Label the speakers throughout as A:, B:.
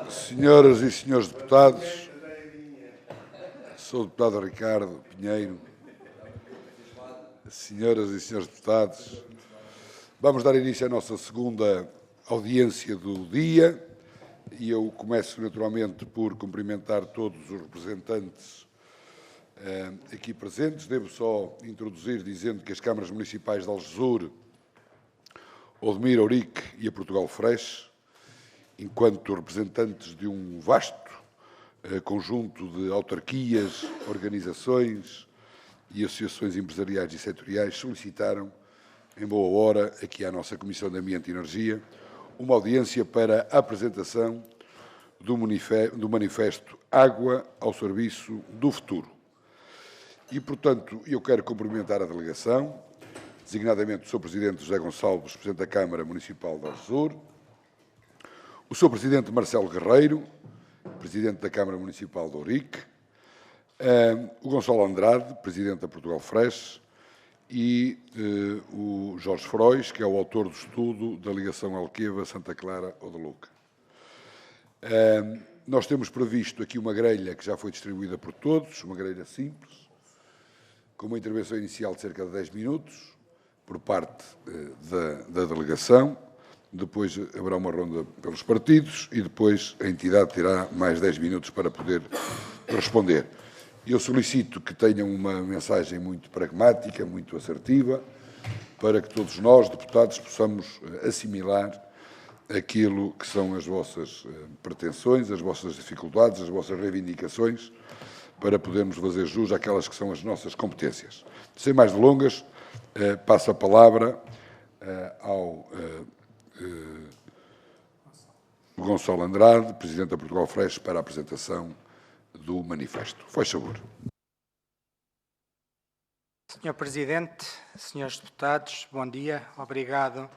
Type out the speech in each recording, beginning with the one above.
A: Senhoras e senhores deputados, sou o deputado Ricardo Pinheiro. Senhoras e senhores deputados, vamos dar início à nossa segunda audiência do dia e eu começo naturalmente por cumprimentar todos os representantes aqui presentes. Devo só introduzir dizendo que as câmaras municipais de Algesur, Odmir, Ourique e a Portugal Fresh, enquanto representantes de um vasto conjunto de autarquias, organizações e associações empresariais e setoriais, solicitaram, em boa hora, aqui à nossa Comissão de Ambiente e Energia, uma audiência para a apresentação do manifesto Água ao Serviço do Futuro. E, portanto, eu quero cumprimentar a delegação, designadamente o Sr. Presidente José Gonçalves, Presidente da Câmara Municipal de Algesur, o Sr. Presidente Marcelo Guerreiro, Presidente da Câmara Municipal de Ourique, o Gonçalo Andrade, Presidente da Portugal Fresh, e o Jorge Frois, que é o autor do estudo da ligação Alqueva-Santa Clara-Odeluca. Nós temos previsto aqui uma grelha que já foi distribuída por todos, uma grelha simples, com uma intervenção inicial de cerca de 10 minutos, por parte da delegação. Depois haverá uma ronda pelos partidos e depois a entidade terá mais 10 minutos para poder responder. Eu solicito que tenham uma mensagem muito pragmática, muito assertiva, para que todos nós, deputados, possamos assimilar aquilo que são as vossas pretensões, as vossas dificuldades, as vossas reivindicações, para podermos fazer jus àquelas que são as nossas competências. Sem mais delongas, passo a palavra ao Gonçalo Andrade, Presidente da Portugal Fresh, para a apresentação do manifesto. Faz favor.
B: Senhor Presidente, senhores deputados, bom dia, obrigado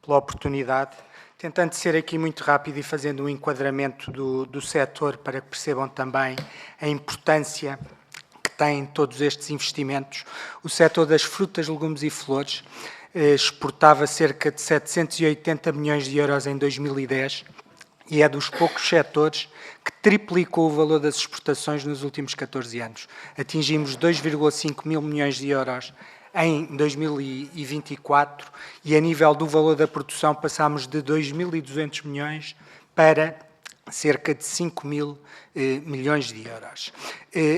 B: pela oportunidade. Tentando ser aqui muito rápido e fazendo um enquadramento do setor para que percebam também a importância que têm todos estes investimentos. O setor das frutas, legumes e flores exportava cerca de 780 milhões de euros em 2010 e é dos poucos setores que triplicou o valor das exportações nos últimos 14 anos. Atingimos 2,5 mil milhões de euros em 2024 e a nível do valor da produção passámos de 2.200 milhões para cerca de 5 mil milhões de euros.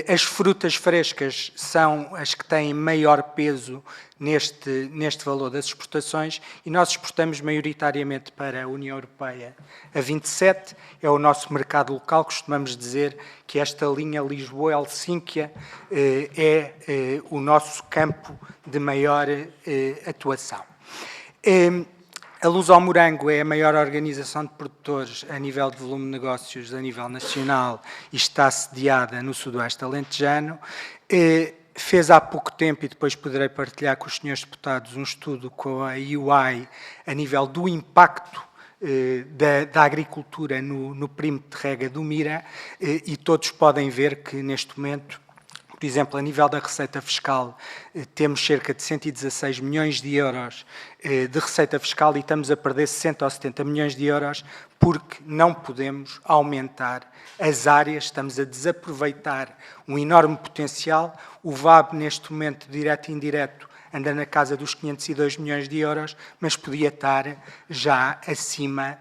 B: As frutas frescas são as que têm maior peso neste valor das exportações e nós exportamos maioritariamente para a União Europeia a 27, é o nosso mercado local, costumamos dizer que esta linha Lisboa-Helsínquia é o nosso campo de maior atuação. A Luz ao Morango é a maior organização de produtores a nível de volume de negócios a nível nacional e está sediada no Sudoeste Alentejano. Fez há pouco tempo, e depois poderei partilhar com os senhores deputados, um estudo com a UI a nível do impacto da agricultura no perímetro de rega do Mira e todos podem ver que neste momento, por exemplo, a nível da receita fiscal, temos cerca de 116 milhões de euros de receita fiscal e estamos a perder 60 ou 70 milhões de euros porque não podemos aumentar as áreas, estamos a desaproveitar um enorme potencial. O VAB, neste momento, direto e indireto, anda na casa dos 502 milhões de euros, mas podia estar já acima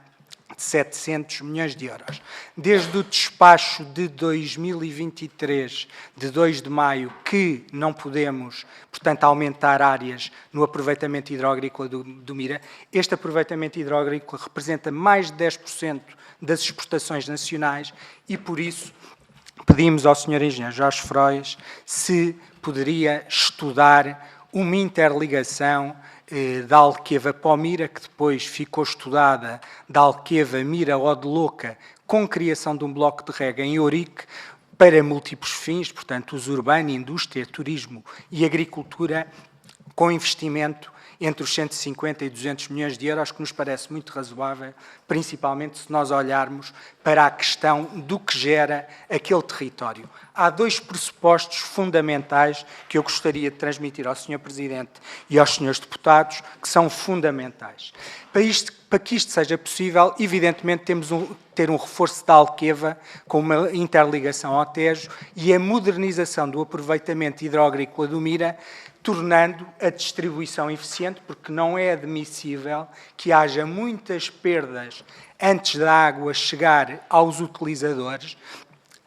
B: de 700 milhões de euros. Desde o despacho de 2023, de 2 de maio, que não podemos, portanto, aumentar áreas no aproveitamento hidroagrícola do Mira, este aproveitamento hidroagrícola representa mais de 10% das exportações nacionais e, por isso, pedimos ao Sr. Engenheiro Jorge Frois se poderia estudar uma interligação da Alqueva para o Mira, que depois ficou estudada da Alqueva Mira-Odeluca, com criação de um bloco de rega em Ourique, para múltiplos fins, portanto, uso urbano, indústria, turismo e agricultura, com investimento entre os 150 e 200 milhões de euros, que nos parece muito razoável, principalmente se nós olharmos para a questão do que gera aquele território. Há dois pressupostos fundamentais que eu gostaria de transmitir ao Sr. Presidente e aos Srs. Deputados, que são fundamentais. Para que isto seja possível, evidentemente temos ter um reforço da Alqueva com uma interligação ao Tejo e a modernização do aproveitamento hidroagrícola do Mira, tornando a distribuição eficiente, porque não é admissível que haja muitas perdas antes da água chegar aos utilizadores,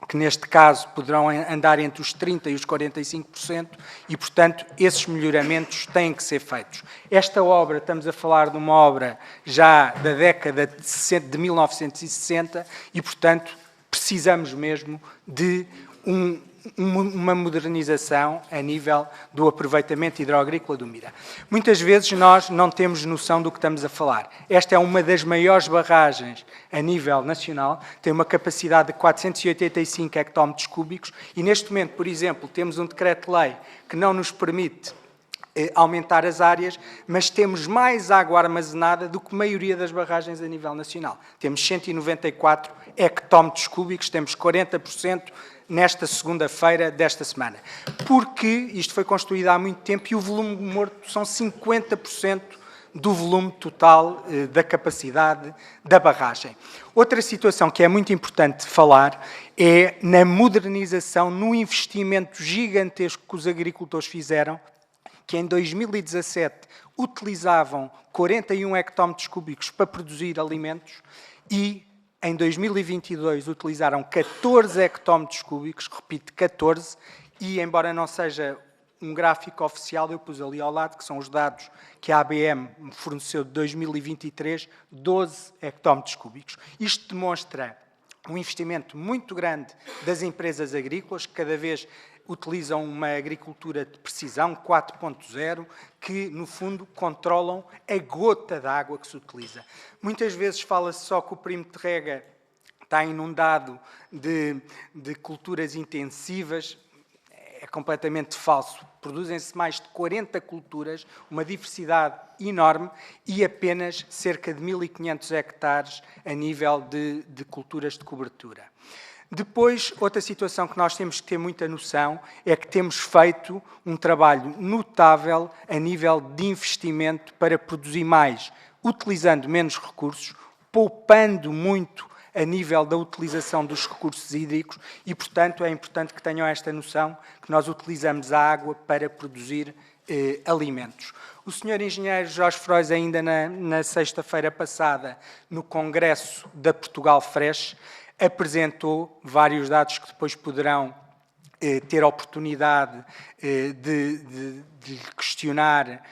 B: que neste caso poderão andar entre os 30% e os 45%, e, portanto, esses melhoramentos têm que ser feitos. Esta obra, estamos a falar de uma obra já da década de 1960, e, portanto, precisamos mesmo de uma modernização a nível do aproveitamento hidroagrícola do Mira. Muitas vezes nós não temos noção do que estamos a falar. Esta é uma das maiores barragens a nível nacional, tem uma capacidade de 485 hectómetros cúbicos e, neste momento, por exemplo, temos um decreto-lei que não nos permite aumentar as áreas, mas temos mais água armazenada do que a maioria das barragens a nível nacional. Temos 194 hectómetros cúbicos, temos 40% nesta segunda-feira desta semana. Porque isto foi construído há muito tempo e o volume morto são 50% do volume total da capacidade da barragem. Outra situação que é muito importante falar é na modernização, no investimento gigantesco que os agricultores fizeram, que em 2017 utilizavam 41 hectómetros cúbicos para produzir alimentos e em 2022 utilizaram 14 hectómetros cúbicos, repito, 14, e embora não seja um gráfico oficial, eu pus ali ao lado, que são os dados que a ABM me forneceu de 2023, 12 hectómetros cúbicos. Isto demonstra um investimento muito grande das empresas agrícolas, que cada vez utilizam uma agricultura de precisão 4.0, que, no fundo, controlam a gota de água que se utiliza. Muitas vezes fala-se só que o perímetro de rega está inundado de culturas intensivas. É completamente falso. Produzem-se mais de 40 culturas, uma diversidade enorme e apenas cerca de 1.500 hectares a nível de culturas de cobertura. Depois, outra situação que nós temos que ter muita noção é que temos feito um trabalho notável a nível de investimento para produzir mais, utilizando menos recursos, poupando muito a nível da utilização dos recursos hídricos e, portanto, é importante que tenham esta noção que nós utilizamos a água para produzir alimentos. O Sr. Engenheiro Jorge Frois, ainda na sexta-feira passada, no Congresso da Portugal Fresh, apresentou vários dados que depois poderão ter a oportunidade de questionar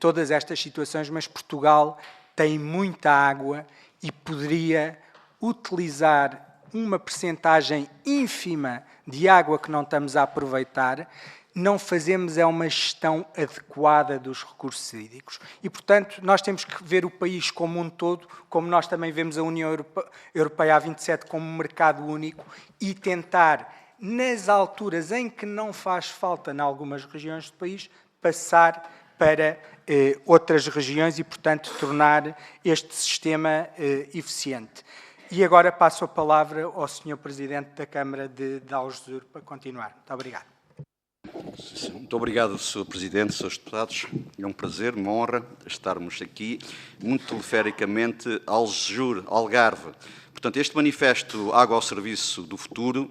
B: todas estas situações, mas Portugal tem muita água e poderia utilizar uma percentagem ínfima de água que não estamos a aproveitar. Não fazemos uma gestão adequada dos recursos hídricos. E, portanto, nós temos que ver o país como um todo, como nós também vemos a União Europeia A27 como um mercado único e tentar, nas alturas em que não faz falta em algumas regiões do país, passar para outras regiões e, portanto, tornar este sistema eficiente. E agora passo a palavra ao Sr. Presidente da Câmara de Algesur para continuar. Muito obrigado.
C: Muito obrigado, Sr. Presidente, Srs. Deputados. É um prazer, uma honra estarmos aqui, muito telefericamente, Algesur, Algarve. Portanto, este manifesto Água ao Serviço do Futuro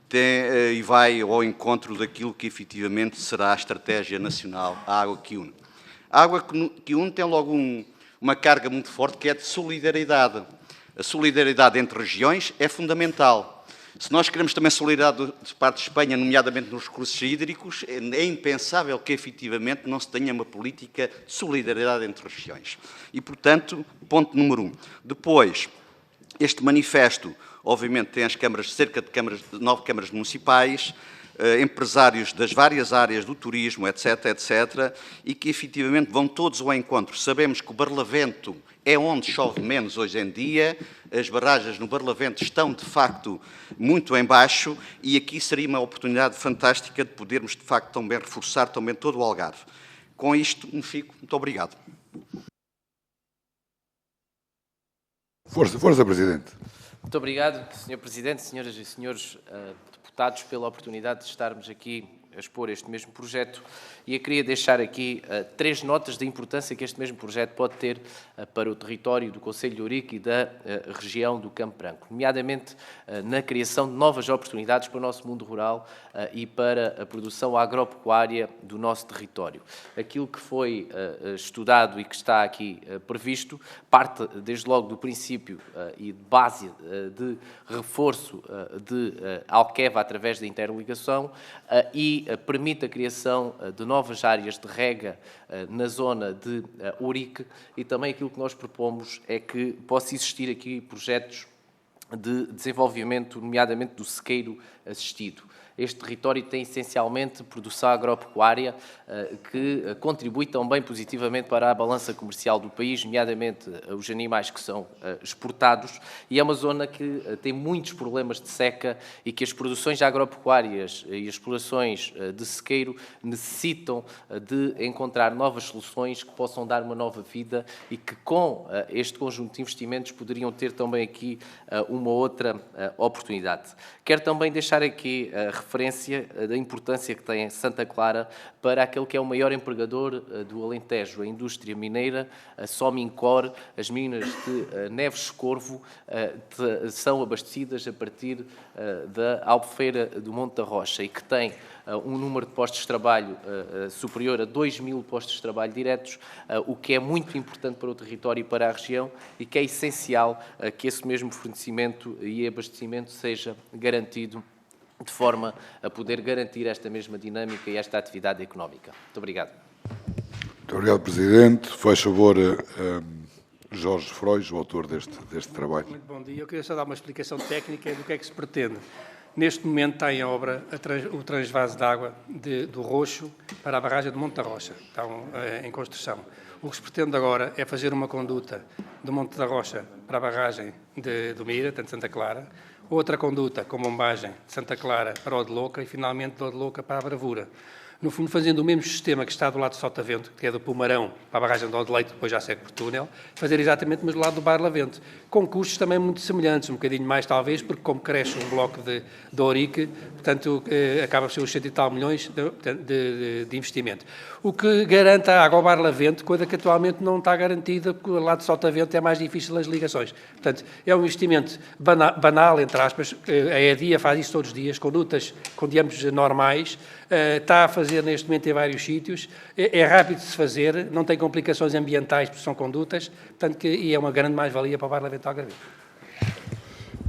C: tem, e vai ao encontro daquilo que efetivamente será a estratégia nacional, a água que une. A água que une tem logo uma carga muito forte, que é de solidariedade. A solidariedade entre regiões é fundamental. Se nós queremos também solidariedade de parte de Espanha, nomeadamente nos recursos hídricos, é impensável que, efetivamente, não se tenha uma política de solidariedade entre regiões. E, portanto, ponto número 1. Depois, este manifesto, obviamente, tem as câmaras, cerca de 9 câmaras municipais, empresários das várias áreas do turismo, etc., etc., e que, efetivamente, vão todos ao encontro. Sabemos que o Barlavento é onde chove menos hoje em dia, as barragens no Barlavento estão, de facto, muito em baixo e aqui seria uma oportunidade fantástica de podermos, de facto, também reforçar também todo o Algarve. Com isto, me fico. Muito obrigado.
A: Força, Presidente.
D: Muito obrigado, Sr. Presidente, senhoras e senhores deputados, pela oportunidade de estarmos aqui a expor este mesmo projeto, e eu queria deixar aqui 3 notas da importância que este mesmo projeto pode ter para o território do Concelho de Ourique e da região do Campo Branco, nomeadamente na criação de novas oportunidades para o nosso mundo rural e para a produção agropecuária do nosso território. Aquilo que foi estudado e que está aqui previsto parte desde logo do princípio e de base de reforço de Alqueva através da interligação e permite a criação de novas áreas de rega na zona de Ourique, e também aquilo que nós propomos é que possa existir aqui projetos de desenvolvimento, nomeadamente do sequeiro assistido. Este território tem essencialmente produção agropecuária que contribui também positivamente para a balança comercial do país, nomeadamente os animais que são exportados, e é uma zona que tem muitos problemas de seca e que as produções agropecuárias e as explorações de sequeiro necessitam de encontrar novas soluções que possam dar uma nova vida e que com este conjunto de investimentos poderiam ter também aqui uma outra oportunidade. Quero também deixar aqui referência da importância que tem Santa Clara para aquele que é o maior empregador do Alentejo, a indústria mineira, a Somincor. As minas de Neves Corvo são abastecidas a partir da Albufeira do Monte da Rocha e que tem um número de postos de trabalho superior a 2.000 postos de trabalho diretos, o que é muito importante para o território e para a região e que é essencial que esse mesmo fornecimento e abastecimento seja garantido de forma a poder garantir esta mesma dinâmica e esta atividade económica. Muito obrigado.
A: Muito obrigado, Presidente. Faz favor, Jorge Frois, o autor deste trabalho.
E: Muito bom dia. Eu queria só dar uma explicação técnica do que é que se pretende. Neste momento está em obra o transvase de água do Roxo para a barragem de Monte da Rocha. Estão em construção. O que se pretende agora é fazer uma conduta do Monte da Rocha para a barragem do Mira, tanto Santa Clara, outra conduta com bombagem de Santa Clara para o de Louca e, finalmente, do de Louca para a Bravura. No fundo, fazendo o mesmo sistema que está do lado de Sotavento, que é do Pumarão para a barragem de Odeleite, depois já segue por túnel, fazer exatamente, mas do lado do Barlavento, com custos também muito semelhantes, um bocadinho mais talvez, porque como cresce um bloco de Ourique, portanto, acaba por ser os 100 e tal milhões de investimento. O que garante a água ao Barlavento, coisa que atualmente não está garantida, porque do lado de Sotavento é mais difícil as ligações. Portanto, é um investimento banal, entre aspas, a EDIA faz isso todos os dias, condutas com diâmetros normais, está a fazer neste momento em vários sítios, é rápido de se fazer, não tem complicações ambientais porque são condutas, portanto, e é uma grande mais-valia para o Barlavento Algarvio.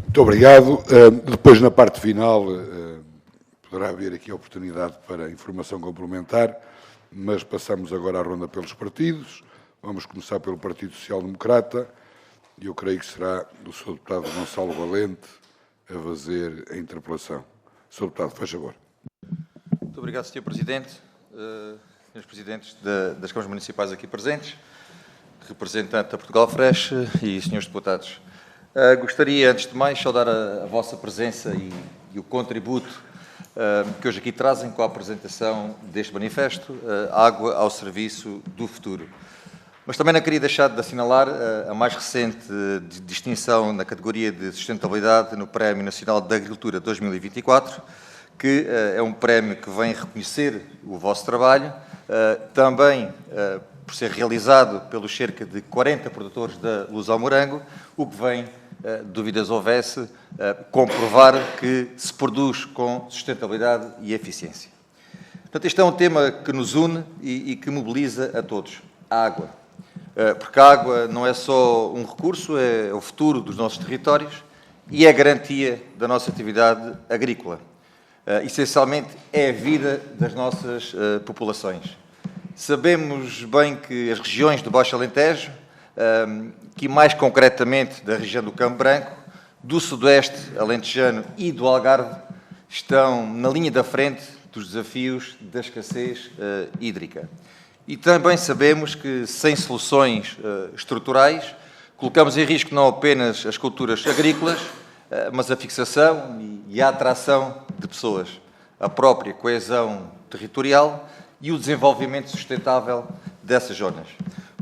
A: Muito obrigado. Depois, na parte final, poderá haver aqui a oportunidade para informação complementar, mas passamos agora à ronda pelos partidos. Vamos começar pelo Partido Social Democrata, e eu creio que será o Sr. Deputado Gonçalo Valente a fazer a interpelação. Sr. Deputado, faz favor.
F: Muito obrigado, Sr. Presidente, Srs. Presidentes das Câmaras Municipais aqui presentes, representante da Portugal Fresh e Srs. Deputados. Gostaria, antes de mais, saudar a vossa presença e o contributo que hoje aqui trazem com a apresentação deste manifesto, Água ao Serviço do Futuro. Mas também não queria deixar de assinalar a mais recente distinção na categoria de sustentabilidade no Prémio Nacional da Agricultura 2024, que é um prémio que vem reconhecer o vosso trabalho, também por ser realizado pelos cerca de 40 produtores da Luz ao Morango, o que vem, dúvidas houvesse, comprovar que se produz com sustentabilidade e eficiência. Portanto, este é um tema que nos une e que mobiliza a todos. A água. Porque a água não é só um recurso, é o futuro dos nossos territórios e é a garantia da nossa atividade agrícola. Essencialmente, é a vida das nossas populações. Sabemos bem que as regiões do Baixo Alentejo, que mais concretamente da região do Campo Branco, do Sudoeste alentejano e do Algarve, estão na linha da frente dos desafios da escassez hídrica. E também sabemos que, sem soluções estruturais, colocamos em risco não apenas as culturas agrícolas, mas a fixação e a atração de pessoas, a própria coesão territorial e o desenvolvimento sustentável dessas zonas.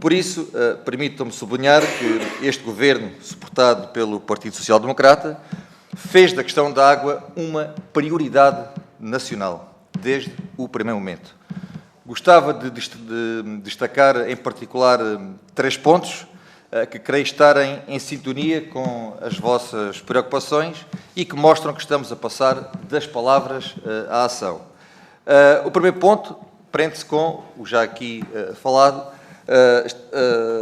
F: Por isso, permitam-me sublinhar que este Governo, suportado pelo Partido Social Democrata, fez da questão da água uma prioridade nacional, desde o primeiro momento. Gostava de destacar, em particular, 3 pontos que creio estarem em sintonia com as vossas preocupações e que mostram que estamos a passar das palavras à ação. O primeiro ponto prende-se com o já aqui falado,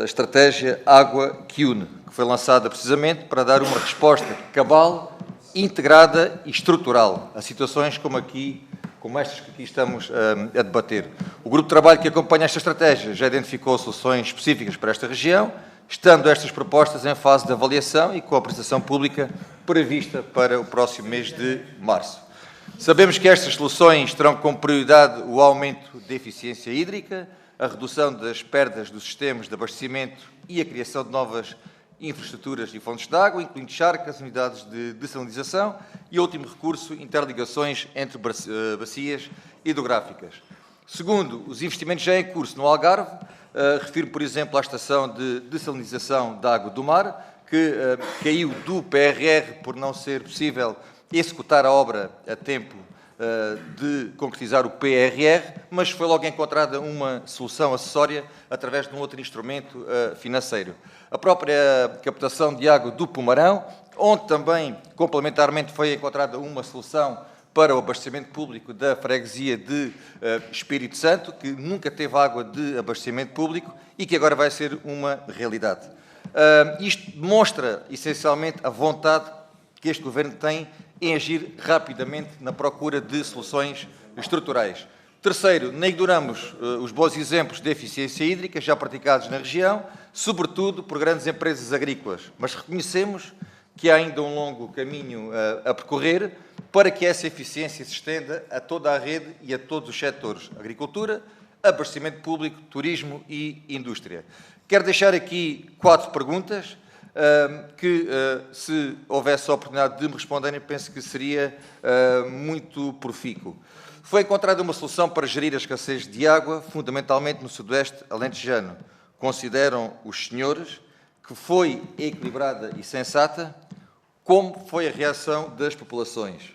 F: a estratégia Água que Une, que foi lançada precisamente para dar uma resposta cabal, integrada e estrutural a situações como estas que aqui estamos a debater. O grupo de trabalho que acompanha esta estratégia já identificou soluções específicas para esta região, estando estas propostas em fase de avaliação e com a apresentação pública prevista para o próximo mês de março. Sabemos que estas soluções terão como prioridade o aumento da eficiência hídrica, a redução das perdas dos sistemas de abastecimento e a criação de novas infraestruturas e fontes de água, incluindo charcas, unidades de dessalinização e, último recurso, interligações entre bacias hidrográficas. Segundo, os investimentos já em curso no Algarve, refiro, por exemplo, à estação de dessalinização da água do mar, que caiu do PRR por não ser possível executar a obra a tempo de concretizar o PRR, mas foi logo encontrada uma solução acessória através de um outro instrumento financeiro. A própria captação de água do Pomarão, onde também, complementarmente, foi encontrada uma solução para o abastecimento público da freguesia de Espírito Santo, que nunca teve água de abastecimento público e que agora vai ser uma realidade. Isto demonstra, essencialmente, a vontade que este Governo tem em agir rapidamente na procura de soluções estruturais. Terceiro, não ignoramos os bons exemplos de eficiência hídrica já praticados na região, sobretudo por grandes empresas agrícolas, mas reconhecemos que há ainda um longo caminho a percorrer para que essa eficiência se estenda a toda a rede e a todos os setores: agricultura, abastecimento público, turismo e indústria. Quero deixar aqui 4 perguntas que, se houvesse a oportunidade de me responderem, penso que seria muito profícuo. Foi encontrada uma solução para gerir a escassez de água, fundamentalmente no sudoeste alentejano. Consideram os senhores que foi equilibrada e sensata? Como foi a reação das populações?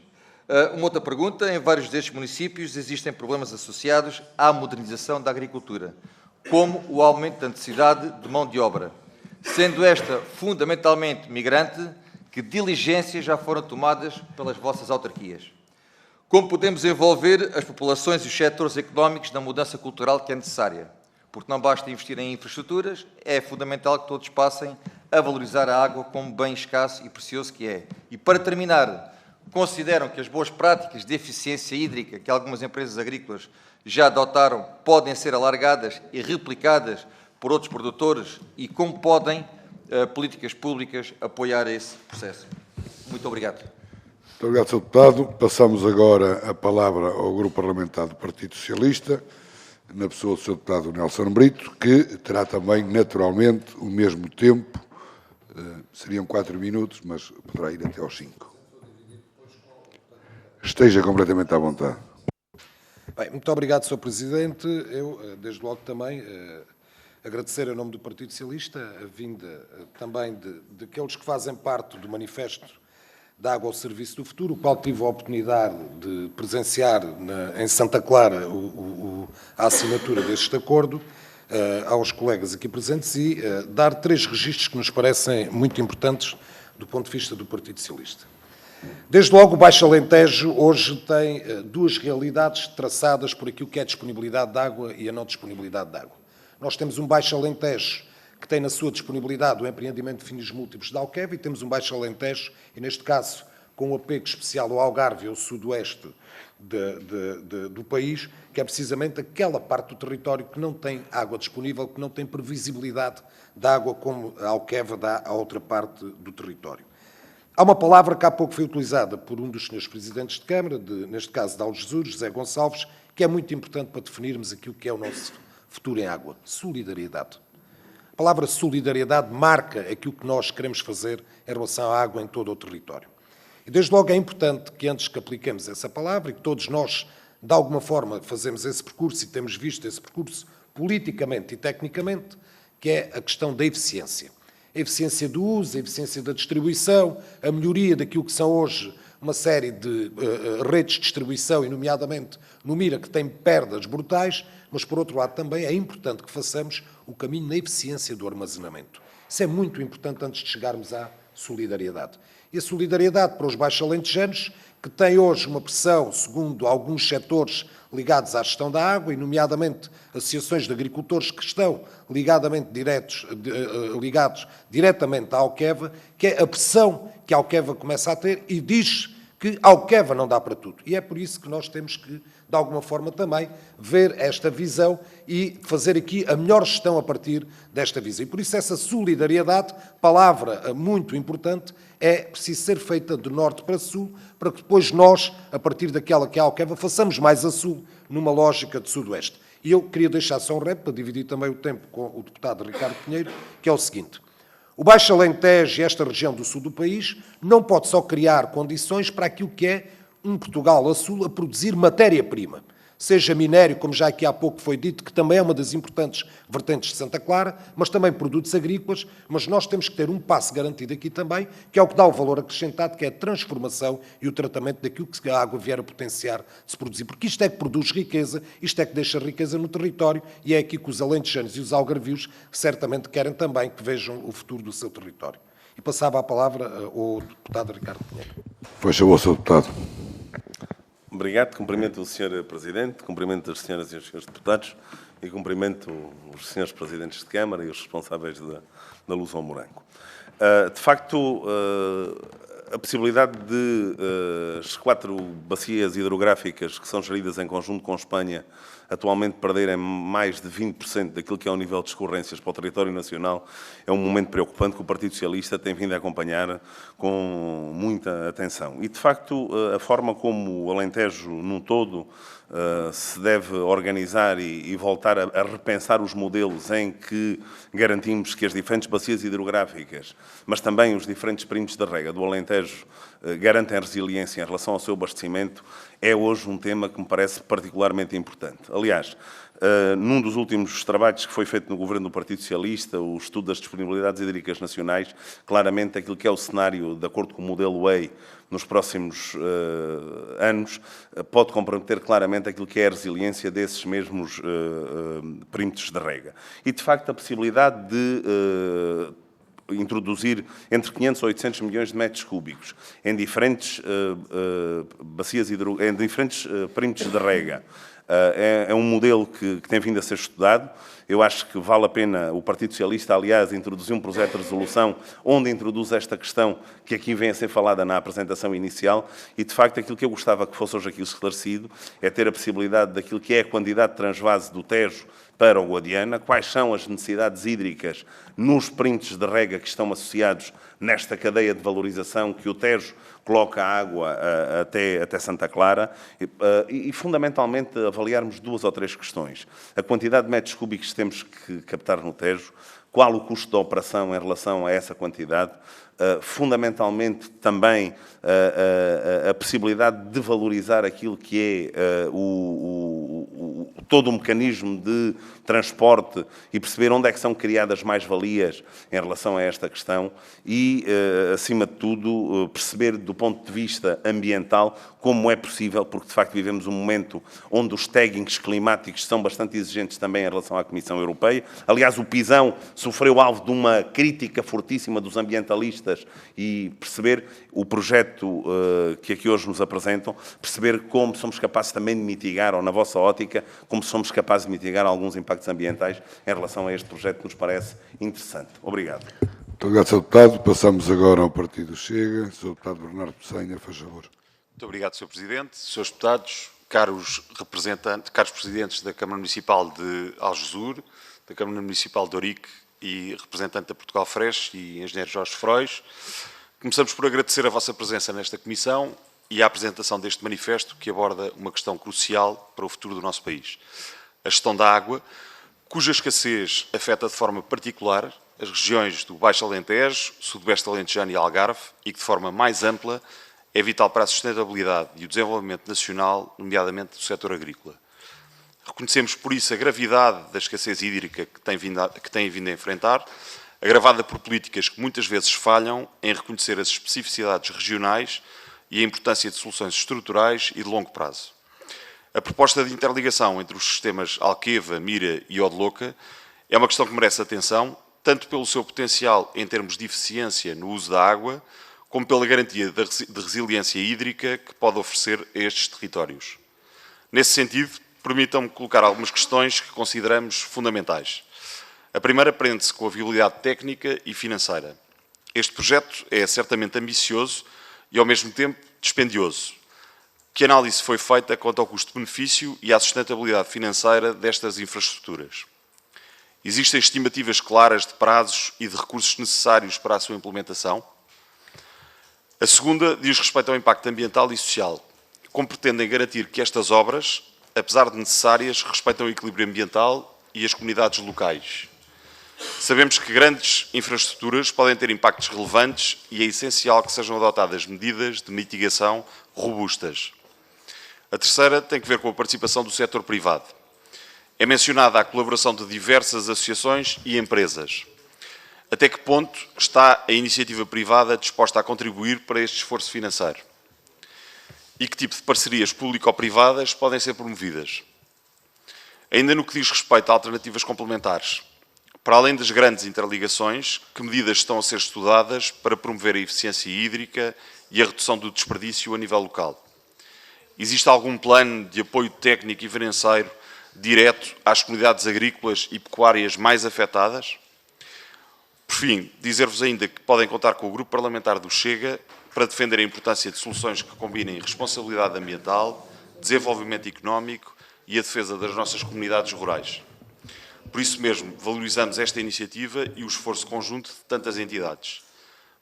F: Uma outra pergunta: em vários destes municípios existem problemas associados à modernização da agricultura, como o aumento da necessidade de mão de obra. Sendo esta fundamentalmente migrante, que diligências já foram tomadas pelas vossas autarquias? Como podemos envolver as populações e os setores económicos na mudança cultural que é necessária? Porque não basta investir em infraestruturas, é fundamental que todos passem a valorizar a água como bem escasso e precioso que é. E, para terminar, consideram que as boas práticas de eficiência hídrica que algumas empresas agrícolas já adotaram podem ser alargadas e replicadas por outros produtores, e como podem políticas públicas apoiar esse processo? Muito obrigado.
A: Muito obrigado, Sr. Deputado. Passamos agora a palavra ao Grupo Parlamentar do Partido Socialista, na pessoa do Sr. Deputado Nelson Brito, que terá também, naturalmente, o mesmo tempo. Seriam 4 minutos, mas poderá ir até aos 5. Esteja completamente à vontade.
G: Bem, muito obrigado, Sr. Presidente. Eu, desde logo, também agradecer em nome do Partido Socialista a vinda também daqueles que fazem parte do manifesto da Água ao Serviço do Futuro, o qual tive a oportunidade de presenciar em Santa Clara a assinatura deste acordo, aos colegas aqui presentes, e dar 3 registros que nos parecem muito importantes do ponto de vista do Partido Socialista. Desde logo, o Baixo Alentejo hoje tem 2 realidades traçadas por aquilo que é a disponibilidade de água e a não disponibilidade de água. Nós temos um Baixo Alentejo que tem na sua disponibilidade o empreendimento de fins múltiplos da Alqueva, e temos um Baixo Alentejo, e neste caso com um apego especial ao Algarve e ao sudoeste do país, que é precisamente aquela parte do território que não tem água disponível, que não tem previsibilidade da água como a Alqueva dá à outra parte do território. Há uma palavra que há pouco foi utilizada por um dos senhores presidentes de Câmara, neste caso de Algesur, José Gonçalves, que é muito importante para definirmos aquilo que é o nosso futuro em água: solidariedade. A palavra solidariedade marca aquilo que nós queremos fazer em relação à água em todo o território. E desde logo é importante que, antes que apliquemos essa palavra, e que todos nós, de alguma forma, fazemos esse percurso e temos visto esse percurso politicamente e tecnicamente, que é a questão da eficiência. A eficiência do uso, a eficiência da distribuição, a melhoria daquilo que são hoje uma série de redes de distribuição, e nomeadamente no Mira, que tem perdas brutais, mas, por outro lado, também é importante que façamos o caminho na eficiência do armazenamento. Isso é muito importante antes de chegarmos à solidariedade. E a solidariedade para os baixo-alentejanos, que tem hoje uma pressão, segundo alguns setores ligados à gestão da água, e nomeadamente associações de agricultores que estão ligados diretamente à Alqueva, que é a pressão que a Alqueva começa a ter e diz que a Alqueva não dá para tudo. E é por isso que nós temos que, de alguma forma, também ver esta visão e fazer aqui a melhor gestão a partir desta visão. E por isso essa solidariedade, palavra muito importante, é preciso ser feita de norte para sul, para que depois nós, a partir daquela que é a Alqueva, façamos mais a sul, numa lógica de sudoeste. E eu queria deixar só um rap, para dividir também o tempo com o deputado Ricardo Pinheiro, que é o seguinte: o Baixo Alentejo e esta região do sul do país não pode só criar condições para aquilo que é um Portugal a sul a produzir matéria-prima, seja minério, como já aqui há pouco foi dito, que também é uma das importantes vertentes de Santa Clara, mas também produtos agrícolas, mas nós temos que ter um passo garantido aqui também, que é o que dá o valor acrescentado, que é a transformação e o tratamento daquilo que a água vier a potenciar de se produzir, porque isto é que produz riqueza, isto é que deixa riqueza no território, e é aqui que os alentejanos e os algarvios certamente querem também que vejam o futuro do seu território. E passava a palavra ao deputado Ricardo Pinheiro.
A: Faz favor, Sr. Deputado.
H: Obrigado. Cumprimento o Sr. Presidente, cumprimento as senhoras e os senhores deputados e cumprimento os senhores Presidentes de Câmara e os responsáveis da Luz ao Morango. De facto, a possibilidade de as 4 bacias hidrográficas que são geridas em conjunto com a Espanha atualmente perderem mais de 20% daquilo que é o nível de escorrências para o território nacional é um momento preocupante que o Partido Socialista tem vindo a acompanhar com muita atenção. E, de facto, a forma como o Alentejo, num todo, se deve organizar e voltar a repensar os modelos em que garantimos que as diferentes bacias hidrográficas, mas também os diferentes perímetros de rega do Alentejo garantem resiliência em relação ao seu abastecimento, é hoje um tema que me parece particularmente importante. Aliás, num dos últimos trabalhos que foi feito no Governo do Partido Socialista, o estudo das disponibilidades hídricas nacionais, claramente aquilo que é o cenário, de acordo com o modelo WEI, nos próximos anos, pode comprometer claramente aquilo que é a resiliência desses mesmos perímetros de rega. E, de facto, a possibilidade de introduzir entre 500 a 800 milhões de metros cúbicos em diferentes bacias em diferentes perímetros de rega. É um modelo que tem vindo a ser estudado. Eu acho que vale a pena o Partido Socialista, aliás, introduzir um projeto de resolução onde introduz esta questão que aqui vem a ser falada na apresentação inicial e, de facto, aquilo que eu gostava que fosse hoje aqui esclarecido é ter a possibilidade daquilo que é a quantidade de transvase do Tejo para o Guadiana, quais são as necessidades hídricas nos perímetros de rega que estão associados nesta cadeia de valorização que o Tejo coloca a água até Santa Clara e, fundamentalmente, avaliarmos 2 ou 3 questões. A quantidade de metros cúbicos que temos que captar no Tejo, qual o custo da operação em relação a essa quantidade, fundamentalmente também a possibilidade de valorizar aquilo que é todo o mecanismo de transporte e perceber onde é que são criadas mais-valias em relação a esta questão e, acima de tudo, perceber do ponto de vista ambiental como é possível, porque de facto vivemos um momento onde os taggings climáticos são bastante exigentes também em relação à Comissão Europeia. Aliás, o Pisão sofreu alvo de uma crítica fortíssima dos ambientalistas e perceber o projeto que aqui hoje nos apresentam, perceber como somos capazes também de mitigar, ou na vossa ótica, como somos capazes de mitigar alguns impactos ambientais em relação a este projeto que nos parece interessante. Obrigado.
A: Muito obrigado, Sr. Deputado. Passamos agora ao Partido Chega. Sr. Deputado Bernardo Pessanha, faz favor.
I: Muito obrigado, Sr. Presidente. Srs. Deputados, caros representantes, caros Presidentes da Câmara Municipal de Algesur, da Câmara Municipal de Ourique e representante da Portugal Fresh e Engenheiro Jorge Frois, começamos por agradecer a vossa presença nesta Comissão e a apresentação deste manifesto que aborda uma questão crucial para o futuro do nosso país. A gestão da água, cuja escassez afeta de forma particular as regiões do Baixo Alentejo, Sudoeste Alentejano e Algarve e que, de forma mais ampla, é vital para a sustentabilidade e o desenvolvimento nacional, nomeadamente do setor agrícola. Reconhecemos, por isso, a gravidade da escassez hídrica que tem vindo a enfrentar, agravada por políticas que muitas vezes falham em reconhecer as especificidades regionais e a importância de soluções estruturais e de longo prazo. A proposta de interligação entre os sistemas Alqueva, Mira e Odloca é uma questão que merece atenção, tanto pelo seu potencial em termos de eficiência no uso da água, como pela garantia de resiliência hídrica que pode oferecer a estes territórios. Nesse sentido, permitam-me colocar algumas questões que consideramos fundamentais. A primeira prende-se com a viabilidade técnica e financeira. Este projeto é certamente ambicioso e, ao mesmo tempo, dispendioso. Que análise foi feita quanto ao custo-benefício e à sustentabilidade financeira destas infraestruturas? Existem estimativas claras de prazos e de recursos necessários para a sua implementação? A segunda diz respeito ao impacto ambiental e social. Como pretendem garantir que estas obras, apesar de necessárias, respeitam o equilíbrio ambiental e as comunidades locais? Sabemos que grandes infraestruturas podem ter impactos relevantes e é essencial que sejam adotadas medidas de mitigação robustas. A terceira tem que ver com a participação do setor privado. É mencionada a colaboração de diversas associações e empresas. Até que ponto está a iniciativa privada disposta a contribuir para este esforço financeiro? E que tipo de parcerias público-privadas podem ser promovidas? Ainda no que diz respeito a alternativas complementares, para além das grandes interligações, que medidas estão a ser estudadas para promover a eficiência hídrica e a redução do desperdício a nível local? Existe algum plano de apoio técnico e financeiro direto às comunidades agrícolas e pecuárias mais afetadas? Por fim, dizer-vos ainda que podem contar com o Grupo Parlamentar do Chega para defender a importância de soluções que combinem responsabilidade ambiental, desenvolvimento económico e a defesa das nossas comunidades rurais. Por isso mesmo, valorizamos esta iniciativa e o esforço conjunto de tantas entidades.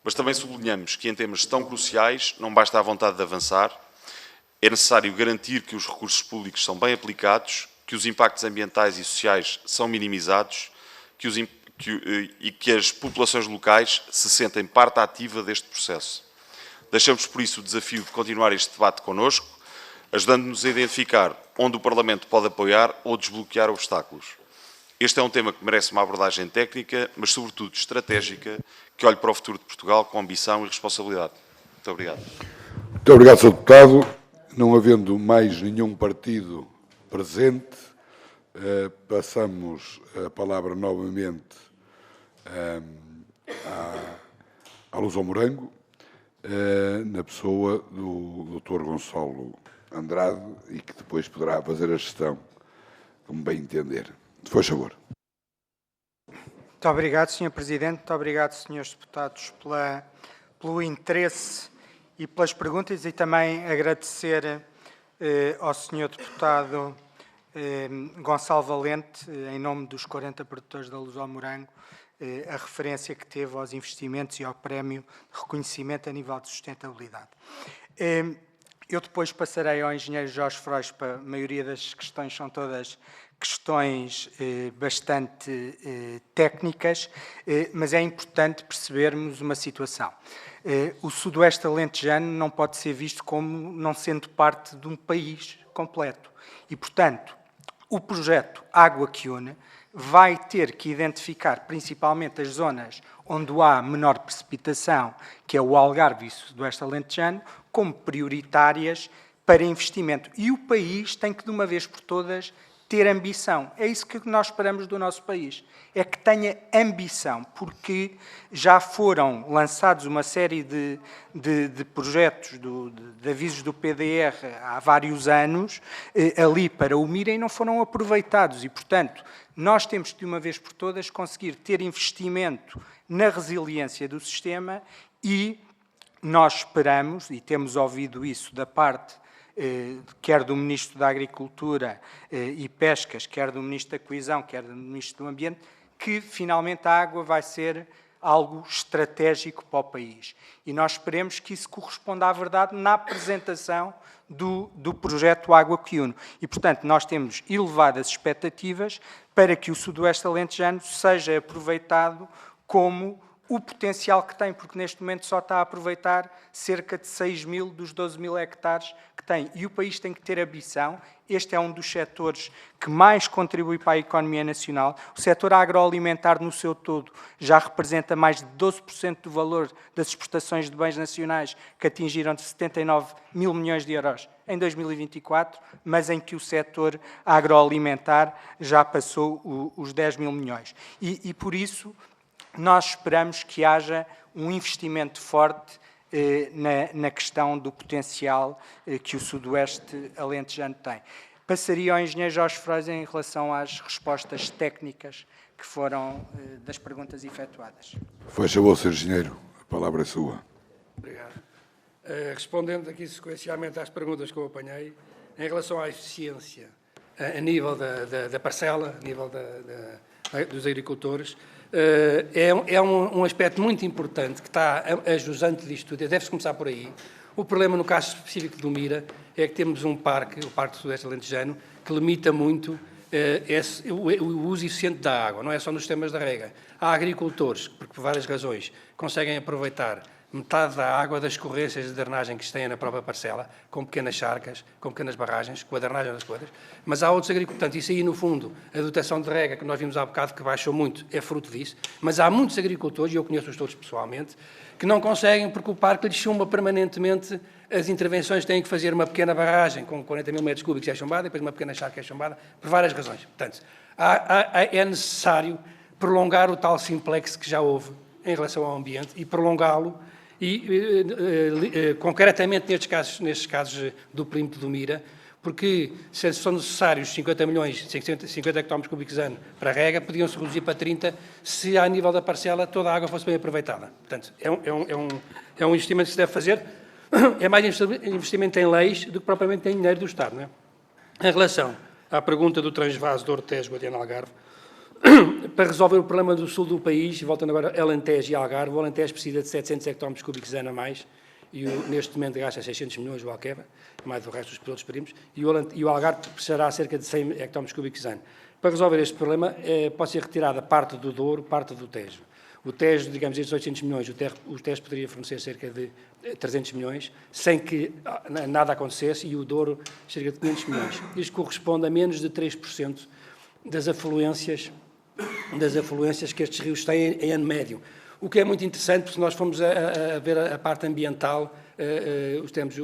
I: Mas também sublinhamos que em temas tão cruciais não basta a vontade de avançar, é necessário garantir que os recursos públicos são bem aplicados, que os impactos ambientais e sociais são minimizados e que as populações locais se sentem parte ativa deste processo. Deixamos, por isso, o desafio de continuar este debate connosco, ajudando-nos a identificar onde o Parlamento pode apoiar ou desbloquear obstáculos. Este é um tema que merece uma abordagem técnica, mas, sobretudo, estratégica, que olhe para o futuro de Portugal com ambição e responsabilidade. Muito obrigado.
A: Muito obrigado, Sr. Deputado. Não havendo mais nenhum partido presente, passamos a palavra novamente à Luz ao Morango, na pessoa do Dr. Gonçalo Andrade, e que depois poderá fazer a gestão como bem entender. Por favor.
B: Muito obrigado, Sr. Presidente. Muito obrigado, Srs. Deputados, pelo interesse e pelas perguntas, e também agradecer ao Sr. Deputado Gonçalo Valente, em nome dos 40 produtores da Luz ao Morango, a referência que teve aos investimentos e ao prémio de reconhecimento a nível de sustentabilidade. Eu depois passarei ao engenheiro Jorge Frois, para a maioria das questões são todas questões bastante técnicas, mas é importante percebermos uma situação. O Sudoeste Alentejano não pode ser visto como não sendo parte de um país completo. E, portanto, o projeto Água que Une vai ter que identificar principalmente as zonas onde há menor precipitação, que é o Algarve e o Sudoeste Alentejano, como prioritárias para investimento. E o país tem que, de uma vez por todas, ter ambição. É isso que nós esperamos do nosso país. É que tenha ambição, porque já foram lançados uma série de projetos, de avisos do PDR há vários anos, ali para o Mira, e não foram aproveitados. E, portanto, nós temos que, de uma vez por todas, conseguir ter investimento na resiliência do sistema, e nós esperamos, e temos ouvido isso da parte quer do Ministro da Agricultura e Pescas, quer do Ministro da Coesão, quer do Ministro do Ambiente, que finalmente a água vai ser algo estratégico para o país. E nós esperemos que isso corresponda à verdade na apresentação do projeto Água que Une. E, portanto, nós temos elevadas expectativas para que o Sudoeste Alentejano seja aproveitado como o potencial que tem, porque neste momento só está a aproveitar cerca de 6.000 dos 12.000 hectares que tem. E o país tem que ter ambição. Este é um dos setores que mais contribui para a economia nacional. O setor agroalimentar, no seu todo, já representa mais de 12% do valor das exportações de bens nacionais, que atingiram de 79 mil milhões de euros em 2024, mas em que o setor agroalimentar já passou os 10 mil milhões. E por isso, nós esperamos que haja um investimento forte na questão do potencial que o sudoeste alentejano tem. Passaria ao engenheiro Jorge Frois em relação às respostas técnicas que foram das perguntas efetuadas.
A: Faz favor, Sr. Engenheiro, a palavra é sua.
E: Obrigado. Respondendo aqui sequencialmente às perguntas que eu apanhei, em relação à eficiência a nível da parcela, a nível dos agricultores, é um aspecto muito importante que está ajusante disto tudo, deve-se começar por aí. O problema, no caso específico do Mira, é que temos um parque, o Parque do Sudeste Alentejano, que limita muito o uso eficiente da água, não é só nos sistemas da rega. Há agricultores, porque por várias razões, conseguem aproveitar metade da água das corrências de drenagem que se têm na própria parcela, com pequenas charcas, com pequenas barragens, com a drenagem das coisas, mas há outros agricultores. Portanto, isso aí, no fundo, a dotação de rega que nós vimos há bocado que baixou muito, é fruto disso, mas há muitos agricultores, e eu conheço-os todos pessoalmente, que não conseguem, porque o parque lhes chumba permanentemente as intervenções, têm que fazer uma pequena barragem com 40 mil metros cúbicos é chumbada, depois uma pequena charca é chumbada, por várias razões. Portanto, é necessário prolongar o tal simplex que já houve em relação ao ambiente e prolongá-lo e, concretamente nestes casos do perímetro do Mira, porque se são necessários 50 milhões, 50 hectómetros cúbicos ano para a rega, podiam-se reduzir para 30 se, a nível da parcela, toda a água fosse bem aproveitada. Portanto, é um investimento que se deve fazer. É mais investimento em leis do que propriamente em dinheiro do Estado. Não é? Em relação à pergunta do transvaso do Tejo, Guadiana, Algarve, para resolver o problema do sul do país, voltando agora a Alentejo e Algarve, o Alentejo precisa de 700 hectómetros cúbicos ano a mais, e neste momento gasta 600 milhões o Alqueva, mais do resto dos outros primos, e o Algarve precisará cerca de 100 hectómetros cúbicos ano. Para resolver este problema, pode ser retirada parte do Douro, parte do Tejo. O Tejo, digamos, estes 800 milhões, o Tejo poderia fornecer cerca de 300 milhões, sem que nada acontecesse, e o Douro cerca de 500 milhões. Isto corresponde a menos de 3% das afluências que estes rios têm em ano médio. O que é muito interessante, porque se nós formos a ver a parte ambiental, temos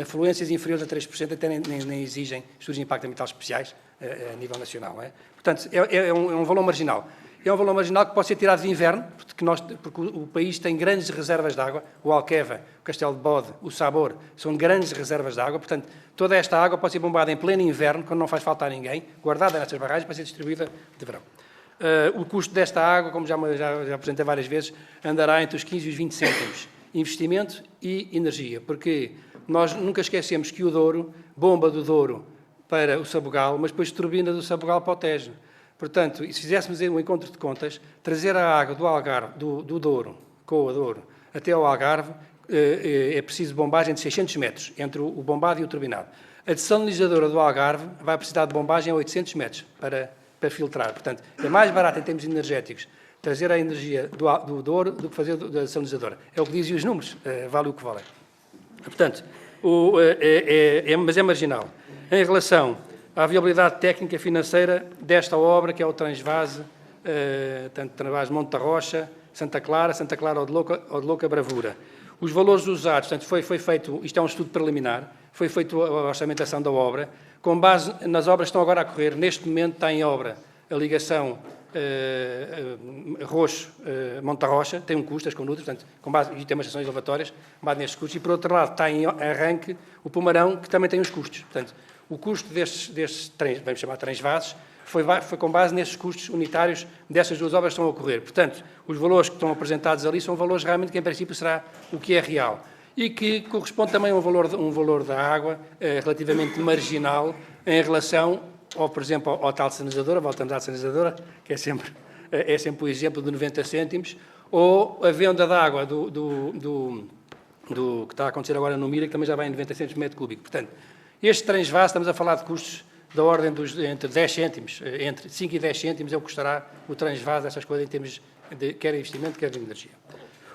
E: afluências inferiores a 3% até nem exigem estudos de impacto ambiental especiais a nível nacional. Não é? Portanto, é um valor marginal. É um valor marginal que pode ser tirado de inverno, porque o país tem grandes reservas de água. O Alqueva, o Castelo de Bode, o Sabor, são grandes reservas de água. Portanto, toda esta água pode ser bombada em pleno inverno, quando não faz falta a ninguém, guardada nestas barragens para ser distribuída de verão. O custo desta água, como já apresentei várias vezes, andará entre os 15 e os 20 cêntimos. Investimento e energia, porque nós nunca esquecemos que o Douro, bomba do Douro para o Sabugal, mas depois turbina do Sabugal para o Tejo. Portanto, se fizéssemos um encontro de contas, trazer a água do Algarve, do Douro, com o Douro, até ao Algarve, é preciso bombagem de 600 metros, entre o bombado e o turbinado. A desalinizadora do Algarve vai precisar de bombagem a 800 metros para filtrar. Portanto, é mais barato em termos energéticos trazer a energia do Douro do que fazer da desalinizadora. É o que dizem os números, vale o que vale. Portanto, mas é marginal. Em relação à viabilidade técnica e financeira desta obra, que é o transvase, tanto transvase Monte Rocha, Santa Clara ou de Louca Bravura. Os valores usados, portanto, foi feito, isto é um estudo preliminar, foi feita a orçamentação da obra, com base nas obras que estão agora a correr. Neste momento está em obra a ligação Monte Rocha, tem um custo, as condutas, portanto, e tem umas estações elevatórias, com base nestes custos, e por outro lado está em arranque o Pomarão, que também tem os custos. Portanto, o custo destes vamos chamar transvases, foi com base nestes custos unitários destas duas obras que estão a ocorrer. Portanto, os valores que estão apresentados ali são valores realmente que, em princípio, será o que é real. E que corresponde também a um valor da água relativamente marginal em relação, por exemplo, ao tal desalinizadora, voltamos à desalinizadora, que é sempre o exemplo de 90 cêntimos, ou a venda de água do que está a acontecer agora no Mira, que também já vai em 90 cêntimos por metro cúbico. Portanto, este transvase, estamos a falar de custos da ordem entre 10 cêntimos, entre 5 e 10 cêntimos é o que custará o transvase, essas coisas em termos de quer investimento, quer de energia.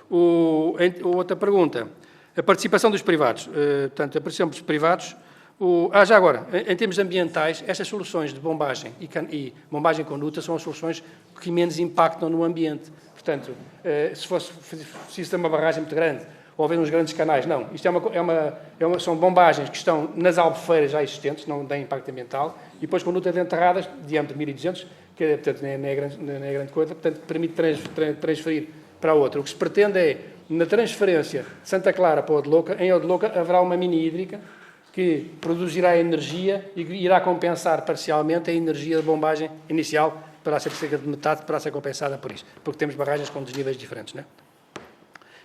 E: Outra pergunta, a participação dos privados. Portanto, a participação dos privados... já agora, em termos ambientais, estas soluções de bombagem e bombagem conduta são as soluções que menos impactam no ambiente. Portanto, se fosse preciso ter uma barragem muito grande, ou haver uns grandes canais, não. Isto são bombagens que estão nas albufeiras já existentes, não têm impacto ambiental, e depois condutas de enterradas, de diâmetro de 1.200, que portanto, não é grande coisa, portanto, permite transferir para outra. O que se pretende é, na transferência de Santa Clara para Odilouca, em Odilouca haverá uma mini hídrica que produzirá energia e irá compensar parcialmente a energia de bombagem inicial, para ser cerca de metade, para ser compensada por isso, porque temos barragens com desníveis diferentes, não é?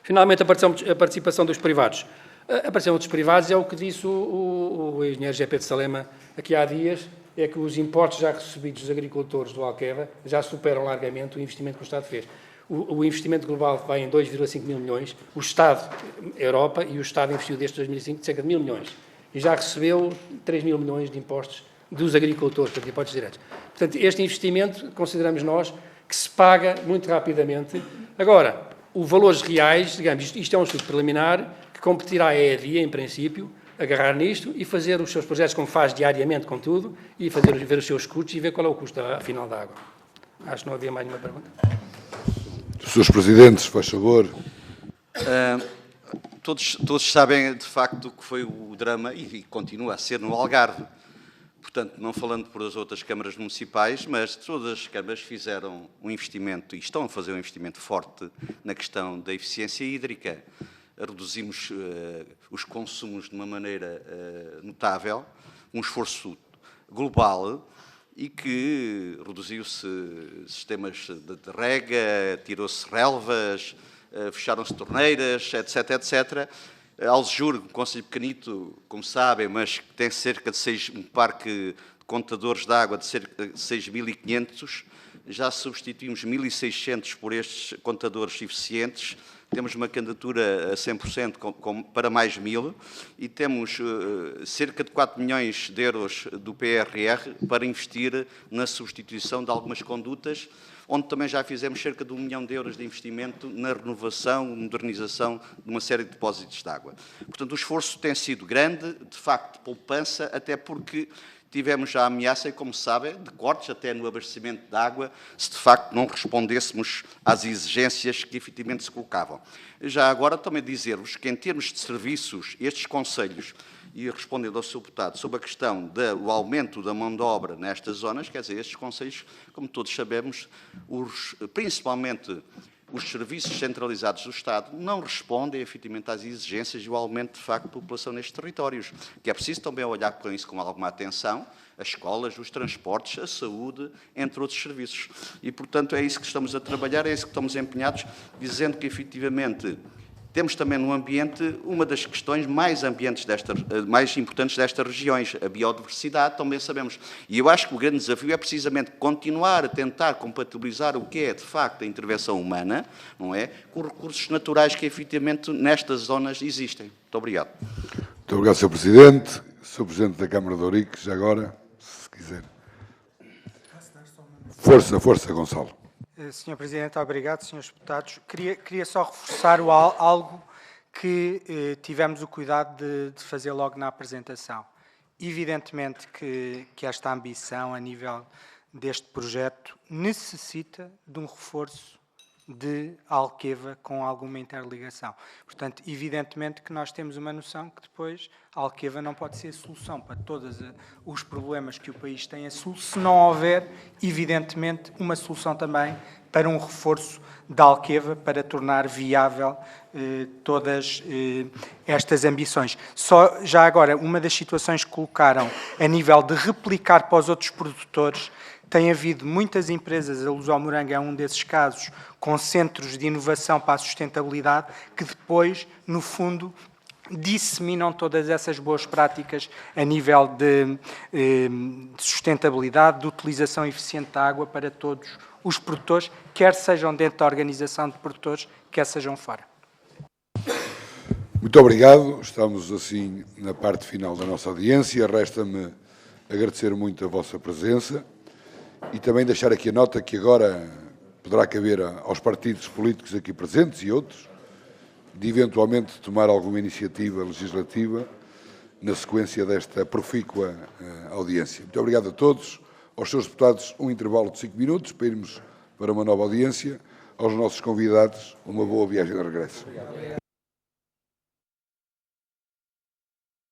E: Finalmente, a participação dos privados. A participação dos privados é o que disse o engenheiro GP de Salema aqui há dias, é que os impostos já recebidos dos agricultores do Alqueva já superam largamente o investimento que o Estado fez. O investimento global vai em 2,5 mil milhões, o Estado, a Europa e o Estado investiu desde 2005 de cerca de 1.000 milhões e já recebeu 3 mil milhões de impostos dos agricultores, portanto, impostos diretos. Portanto, este investimento, consideramos nós, que se paga muito rapidamente. Agora, os valores reais, digamos, isto é um estudo preliminar, que competirá a EADIA, em princípio, agarrar nisto e fazer os seus projetos, como faz diariamente com tudo, e ver os seus custos e ver qual é o custo final da água. Acho que não havia mais nenhuma pergunta.
A: Senhores Presidentes, faz favor.
C: Todos sabem, de facto, o que foi o drama, e continua a ser, no Algarve. Portanto, não falando por as outras câmaras municipais, mas todas as câmaras fizeram um investimento, e estão a fazer um investimento forte na questão da eficiência hídrica. Reduzimos os consumos de uma maneira notável, um esforço global, e que reduziu-se sistemas de rega, tirou-se relvas, fecharam-se torneiras, etc., etc., Aljur, um concelho pequenito, como sabem, mas que tem cerca de um parque de contadores de água de cerca de 6.500, já substituímos 1.600 por estes contadores eficientes, temos uma candidatura a 100% para mais 1.000 e temos cerca de 4 milhões de euros do PRR para investir na substituição de algumas condutas, onde também já fizemos cerca de 1 milhão de euros de investimento na renovação, modernização de uma série de depósitos de água. Portanto, o esforço tem sido grande, de facto, de poupança, até porque tivemos já a ameaça, como sabem, de cortes até no abastecimento de água, se de facto não respondêssemos às exigências que efetivamente se colocavam. Já agora também dizer-vos que, em termos de serviços, estes concelhos, e respondendo ao Sr. Deputado sobre a questão do aumento da mão de obra nestas zonas, quer dizer, estes concelhos, como todos sabemos, principalmente os serviços centralizados do Estado, não respondem efetivamente às exigências e ao aumento, de facto, de população nestes territórios, que é preciso também olhar para isso com alguma atenção, as escolas, os transportes, a saúde, entre outros serviços. E, portanto, é isso que estamos a trabalhar, é isso que estamos empenhados, dizendo que, efetivamente, temos também no ambiente uma das questões mais importantes destas regiões, a biodiversidade, também sabemos. E eu acho que o grande desafio é precisamente continuar a tentar compatibilizar o que é, de facto, a intervenção humana, não é, com os recursos naturais que, efetivamente, nestas zonas existem. Muito obrigado.
A: Muito obrigado, Sr. Presidente. Sr. Presidente da Câmara de Ourique, já agora, se quiser. Força, Gonçalo.
B: Sr. Presidente, obrigado. Senhores deputados, queria só reforçar algo que tivemos o cuidado de fazer logo na apresentação. Evidentemente que esta ambição a nível deste projeto necessita de um reforço de Alqueva com alguma interligação. Portanto, evidentemente que nós temos uma noção que depois a Alqueva não pode ser a solução para todos os problemas que o país tem, se não houver, evidentemente, uma solução também para um reforço da Alqueva para tornar viável todas estas ambições. Só já agora, uma das situações que colocaram a nível de replicar para os outros produtores, tem havido muitas empresas, a Luz ao Morango é um desses casos, com centros de inovação para a sustentabilidade, que depois, no fundo, disseminam todas essas boas práticas a nível de sustentabilidade, de utilização eficiente da água para todos os produtores, quer sejam dentro da organização de produtores, quer sejam fora.
A: Muito obrigado. Estamos, assim, na parte final da nossa audiência. Resta-me agradecer muito a vossa presença e também deixar aqui a nota que agora poderá caber aos partidos políticos aqui presentes e outros de eventualmente tomar alguma iniciativa legislativa na sequência desta profícua audiência. Muito obrigado a todos. Aos seus deputados, um intervalo de 5 minutos para irmos para uma nova audiência. Aos nossos convidados, uma boa viagem de regresso.